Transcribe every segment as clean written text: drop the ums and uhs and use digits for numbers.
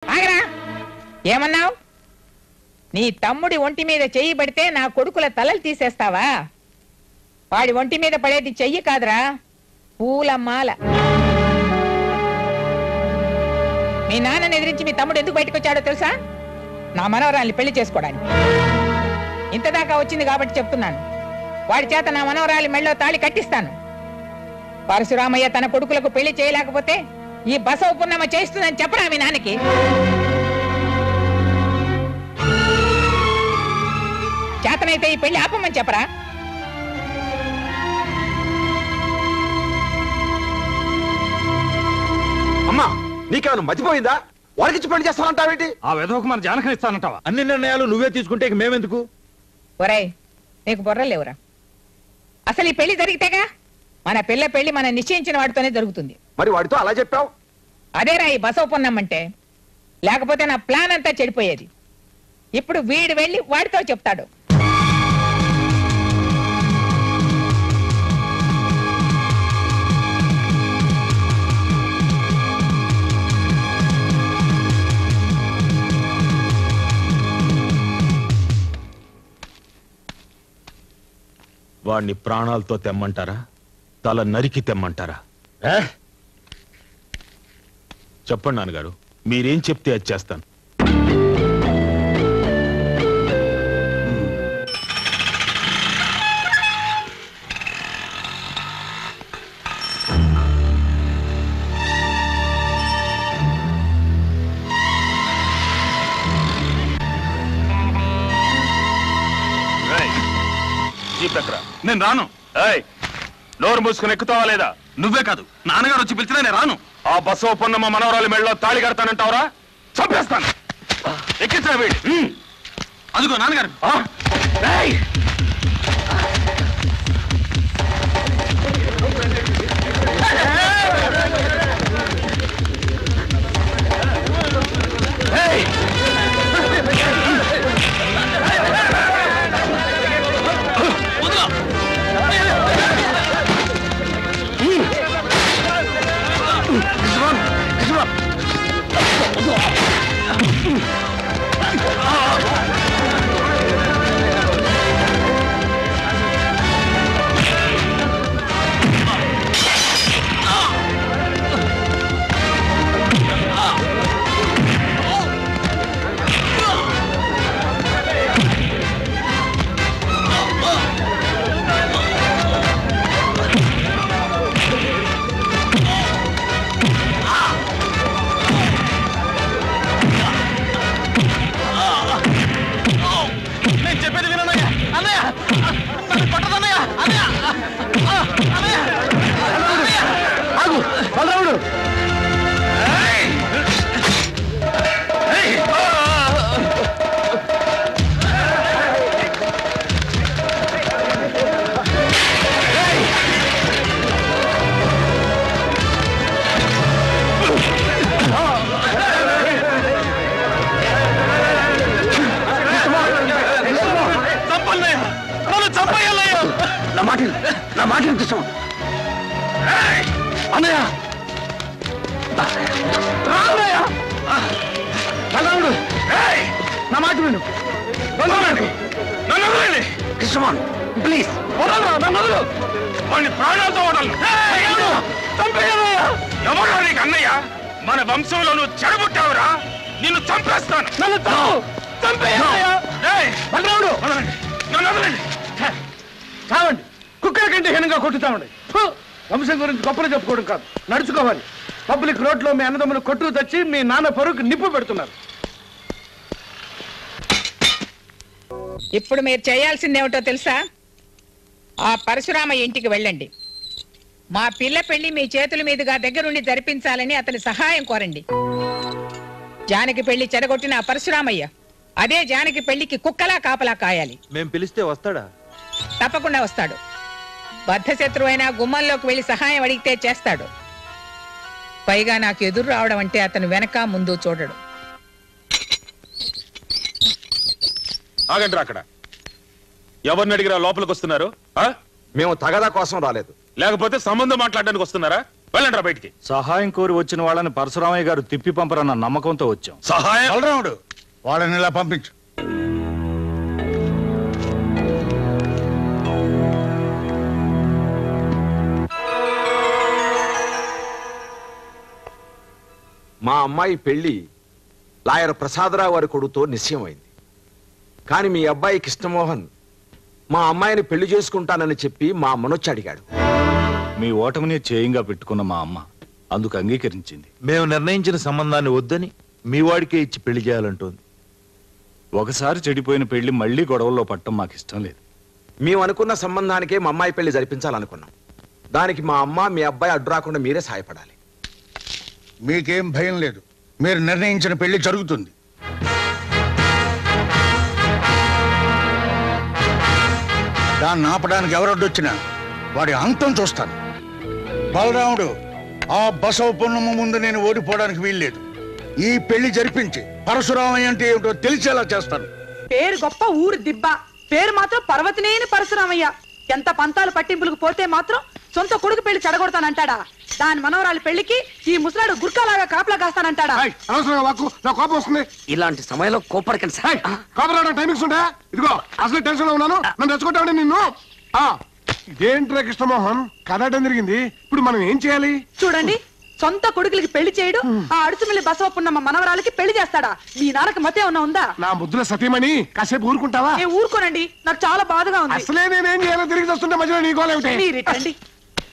ఆగరా, ఏమన్నావు? నీ తమ్ముడి ఒంటి మీద చెయ్యి పడితే నా కొడుకుల తలలు తీసేస్తావా? వాడి ఒంటి మీద పడేది చెయ్యి కాదురా, పూలమాల. మీ నాన్నని ఎదిరించి మీ తమ్ముడు ఎందుకు బయటకు వచ్చాడో తెలుసా? నా మనవరాల్ని పెళ్లి చేసుకోవడానికి. ఇంతదాకా వచ్చింది కాబట్టి చెప్తున్నాను, వాడి చేత నా మనవరాలి మెళ్ళో తాళి కట్టిస్తాను. పరశురామయ్య తన కొడుకులకు పెళ్లి చేయలేకపోతే ఈ బసవ పున్నమ చేస్తుందని చెప్పరా మీ నాన్నకి? చేతనైతే ఈ పెళ్లి ఆపమని చెప్పరా? అమ్మా, నీకేమైనా మర్చిపోయిందా? వాడికిచ్చి పెళ్లి చేస్తానంటావేంటి? ఆ విధవకు మన జానకం ఇస్తానంటావా? అన్ని నిర్ణయాలు నువ్వే తీసుకుంటే మేమెందుకు? ఒరేయ్, నీకు బుర్రలేవురా? అసలు ఈ పెళ్లి జరిగితేగా మన పిల్ల పెళ్లి మనం నిశ్చయించిన వాడితోనే జరుగుతుంది. మరి వాడితో అలా చెప్పావు? అదేరా ఈ బసవ పున్నమ్మంటే. లేకపోతే నా ప్లాన్ అంతా చెడిపోయేది. ఇప్పుడు వీడు వెళ్ళి వాడితో చెప్తాడు. వాణ్ణి ప్రాణాలతో తెమ్మంటారా, తల నరికి తెమ్మంటారా? చెప్పండి నాన్నగారు, మీరేం చెప్తే అది చేస్తాను. నేను రాను. నోరు మూసుకుని ఎక్కుతావా లేదా? నువ్వే కాదు, నాన్నగారు వచ్చి పిలిచినా నేను రాను. ఆ బసవ పొన్నమ్మ మనవరాలి మెళ్ళలో తాళి కడతానంటావరా? చంపేస్తాను. ఎక్కించా వీడి. అదిగో నాన్నగారు. నా మాట కృష్ణ. అన్నయ్య, నా మాట విను. కృష్ణ ప్లీజ్, వాడిని ప్రాణాలతో వదలను. ఎవరు నీకు అన్నయ్య? మన వంశంలో నువ్వు చెడబుట్టావురా, నిన్ను చంపేస్తాను. చావండి, కుక్కల కంటే హీనంగా కొట్టుతామండి. వంశం గురించి గొప్పలు చెప్పుకోవడం కాదు, నడుచుకోవాలి. పబ్లిక్ రోడ్లో మీ అన్నదమ్ములు కొట్టుకు తెచ్చి మీ నాన్న పరువుకు నిప్పు పెడుతున్నారు. ఇప్పుడు మీరు చేయాల్సిందేమిటో తెలుసా? ఆ పరశురామ ఇంటికి వెళ్ళండి. మా పిల్ల పెళ్లి మీ చేతుల మీదుగా దగ్గరుండి జరిపించాలని అతని సహాయం కోరండి. జానకి పెళ్లి చెడగొట్టిన ఆ పరశురామయ్య అదే జానకి పెళ్లికి కుక్కలా కాపలా కాయాలి. మేం పిలిస్తే వస్తాడా? తప్పకుండా వస్తాడు. బద్ధశత్రువైనా గుమ్మంలోకి వెళ్లి సహాయం అడిగితే చేస్తాడు. పైగా నాకు ఎదురు రావడం అంటే అతను వెనక ముందు చూడడు. ఆగండి అక్కడ. ఎవరిని అడిగిరా లోపలికి వస్తున్నారు? మేము తగదా కోసం రాలేదు. లేకపోతే సంబంధం మాట్లాడడానికి వస్తున్నారా? వెళ్ళండి రా బయటికి. సహాయం కోరి వచ్చిన వాళ్ళని పరశురామయ్య గారు తిప్పి పంపరన్న నమ్మకంతో వచ్చాం. సహాయం బలరాముడు వాళ్ళని ఇలా పంపించు. మా అమ్మాయి పెళ్లి లాయర్ ప్రసాదరావు వారి కొడుకుతో నిశ్చయమైంది. కానీ మీ అబ్బాయి కృష్ణమోహన్ మా అమ్మాయిని పెళ్లి చేసుకుంటానని చెప్పి మా అమ్మనొచ్చి అడిగాడు. మీ ఓటమిని చేయంగా పెట్టుకున్న మా అమ్మ అందుకు అంగీకరించింది. మేము నిర్ణయించిన సంబంధాన్ని వద్దని మీ వాడికే ఇచ్చి పెళ్లి చేయాలంటోంది. ఒకసారి చెడిపోయిన పెళ్లి మళ్లీ గొడవల్లో పట్టడం మాకు ఇష్టం లేదు. మేము అనుకున్న సంబంధానికే మా అమ్మాయి పెళ్లి జరిపించాలనుకున్నాం. దానికి మా అమ్మ మీ అబ్బాయి అడ్డు రాకుండా మీరే సహాయపడాలి. మీకేం భయం లేదు, మీరు నిర్ణయించిన పెళ్లి జరుగుతుంది. దాన్ని ఆపడానికి ఎవరొడ్డొచ్చినా వాడి అంతం చూస్తాను. బలరాముడు, ఆ బసవ పున్నమ్మ ముందు నేను ఓడిపోవడానికి వీల్లేదు. ఈ పెళ్లి జరిపించి పరశురామయ్య అంటే ఏమిటో తెలిసేలా చేస్తాను. పేరు గొప్ప, ఊరు దిబ్బ, పేరు మాత్రం పర్వతనేని పరశురామయ్య. ఎంత పంతాలు పట్టింపులకు పోతే మాత్రం సొంత కొడుకు పెళ్లి చెడగొడతానంటాడా? దాని మనవరాలి పెళ్లికి ఈ ముసలాడు గుర్కాలాగా కాపలా కాస్తానంటాడా? అనవసరంగా వాక్కు, నా కోపం వస్తుంది. ఇలాంటి సమయంలో కోపడకండి సార్. కోపం రావడం టైమింగ్స్ ఉంటాయా? ఇదిగో అసలు టెన్షన్ లో ఉన్నాను, నన్ను తెచ్చుకుంటావు నిన్ను. ఇదేంట్రా కృష్ణమోహన్, కదటం జరిగింది. ఇప్పుడు మనం ఏం చేయాలి? చూడండి, సొంత కొడుకులకి పెళ్లి చేయడు, ఆ అడుసుమిల్లి బసవ పున్నమ్మ మనవరాలకి పెళ్లి చేస్తాడా? మీ నాన్నకి మతే ఉన్నా ఉందా? నా ముద్దుల సతీమణి, కాసేపు ఊరుకుంటావా? నేను ఊరుకోనండి, నాకు చాలా బాధగా ఉంది. అసలే నేనేం చేయాలో తిరిగి వస్తుంటే మధ్యలో నీ గోలేమిటి? మీరిటండి.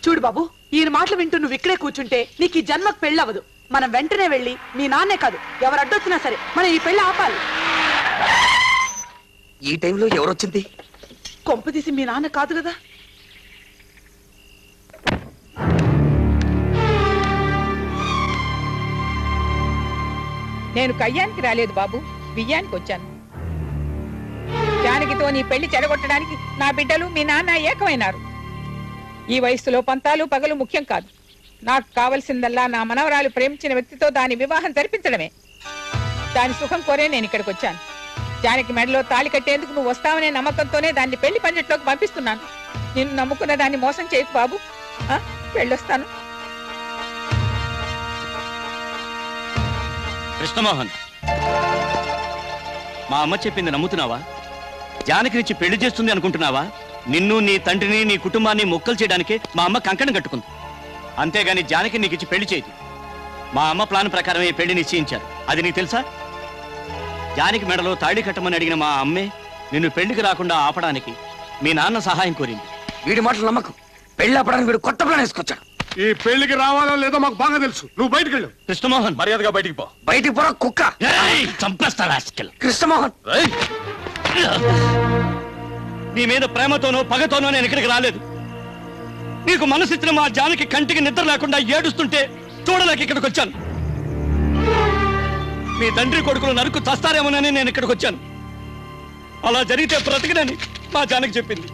చూడు బాబు, ఈయన మాటలు వింటూ నువ్వు ఇక్కడే కూర్చుంటే నీకు ఈ జన్మకు పెళ్లి అవ్వదు. మనం వెంటనే వెళ్ళి మీ నాన్నే కాదు ఎవరు అడ్డొచ్చినా సరే మనం ఈ పెళ్లి ఆపాలి. ఈ టైంలో ఎవరొచ్చింది? కొంప తీసి మీ నాన్న కాదు కదా? నేను కయ్యానికి రాలేదు బాబు, బియ్యానికి వచ్చాను. జానకితో నీ పెళ్లి చెడగొట్టడానికి నా బిడ్డలు మీ నాన్న ఏకమైనారు. ఈ వయసులో పంతాలు పగలు ముఖ్యం కాదు. నాకు కావలసిందల్లా నా మనవరాలు ప్రేమించిన వ్యక్తితో దాని వివాహం జరిపించడమే. దాని సుఖం కోరే నేను ఇక్కడికి వచ్చాను. జానకి మెడలో తాళి కట్టేందుకు నువ్వు వస్తావనే నమ్మకంతోనే దాన్ని పెళ్లి పంజట్లోకి పంపిస్తున్నాను. నిన్ను నమ్ముకున్న దాన్ని మోసం చేయకు బాబు. వెళ్ళొస్తాను. కృష్ణమోహన్, మా అమ్మ చెప్పింది నమ్ముతున్నావా? జానకి నుంచి పెళ్లి చేస్తుంది అనుకుంటున్నావా? నిన్ను, నీ తండ్రిని, నీ కుటుంబాన్ని మొక్కలు చేయడానికే మా అమ్మ కంకణం కట్టుకుంది. అంతేగాని జానకి నీకు ఇచ్చి పెళ్లి చేయదు. మా అమ్మ ప్లాన్ ప్రకారం ఈ పెళ్లి నిశ్చయించారు. అది నీకు తెలుసా? జానకి మెడలో తాళి కట్టమని అడిగిన మా అమ్మే నిన్ను పెళ్లికి రాకుండా ఆపడానికి మీ నాన్న సహాయం కోరింది. వీడి మాటలు నమ్మకం. పెళ్లి ఆపడానికి వీడు కొత్త ప్లాన్ వేసుకొచ్చాడు. ఈ పెళ్లికి రావాలో లేదో మాకు బాగా తెలుసు. నువ్వు బయటికి వెళ్ళు. కృష్ణమోహన్, మర్యాదగా బయటికి పో. బయటికి పోరా కుక్క. చంపేస్తారా? కృష్ణమోహన్, నీ మీద ప్రేమతోనో పగతోనో నేను ఇక్కడికి రాలేదు. నీకు మనసిచ్చిన మా జానకి కంటికి నిద్ర లేకుండా ఏడుస్తుంటే చూడలేక ఇక్కడికి వచ్చాను. మీ తండ్రి కొడుకులు నరుకు చస్తారేమోనని నేను ఇక్కడికి వచ్చాను. అలా జరిగితే బ్రతికినని మా జానకి చెప్పింది.